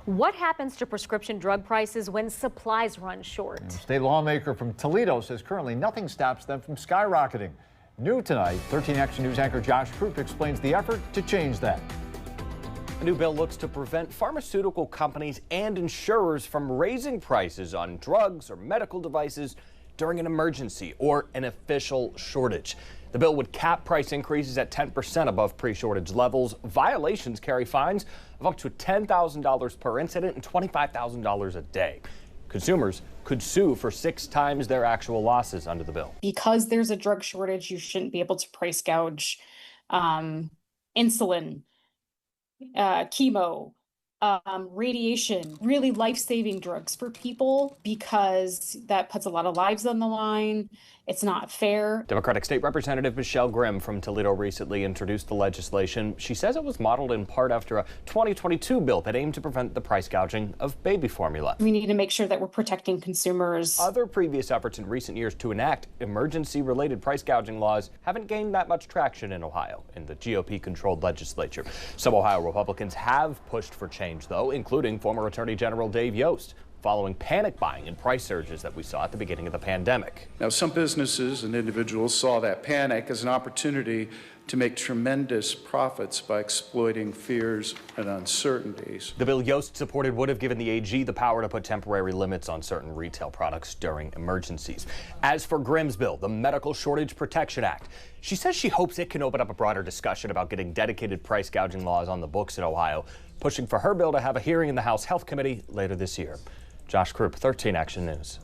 What happens to prescription drug prices when supplies run short? A state lawmaker from Toledo says currently nothing stops them from skyrocketing. New tonight, 13 Action News anchor Josh Krupp explains the effort to change that. A new bill looks to prevent pharmaceutical companies and insurers from raising prices on drugs or medical devices during an emergency or an official shortage. The bill would cap price increases at 10% above pre-shortage levels. Violations carry fines of up to $10,000 per incident and $25,000 a day. Consumers could sue for 6 times their actual losses under the bill. Because there's a drug shortage, you shouldn't be able to price gouge insulin, chemo, radiation, really life-saving drugs for people, because that puts a lot of lives on the line. It's not fair. Democratic State Representative Michelle Grimm from Toledo recently introduced the legislation. She says it was modeled in part after a 2022 bill that aimed to prevent the price gouging of baby formula. We need to make sure that we're protecting consumers. Other previous efforts in recent years to enact emergency-related price gouging laws haven't gained that much traction in Ohio in the GOP-controlled legislature. Some Ohio Republicans have pushed for change, though, including former Attorney General Dave Yost, following panic buying and price surges that we saw at the beginning of the pandemic. Now, some businesses and individuals saw that panic as an opportunity to make tremendous profits by exploiting fears and uncertainties. The bill Yost supported would have given the AG the power to put temporary limits on certain retail products during emergencies. As for Grimm's bill, the Medical Shortage Protection Act, she says she hopes it can open up a broader discussion about getting dedicated price gouging laws on the books in Ohio, pushing for her bill to have a hearing in the House Health Committee later this year. Josh Krupp, 13 Action News.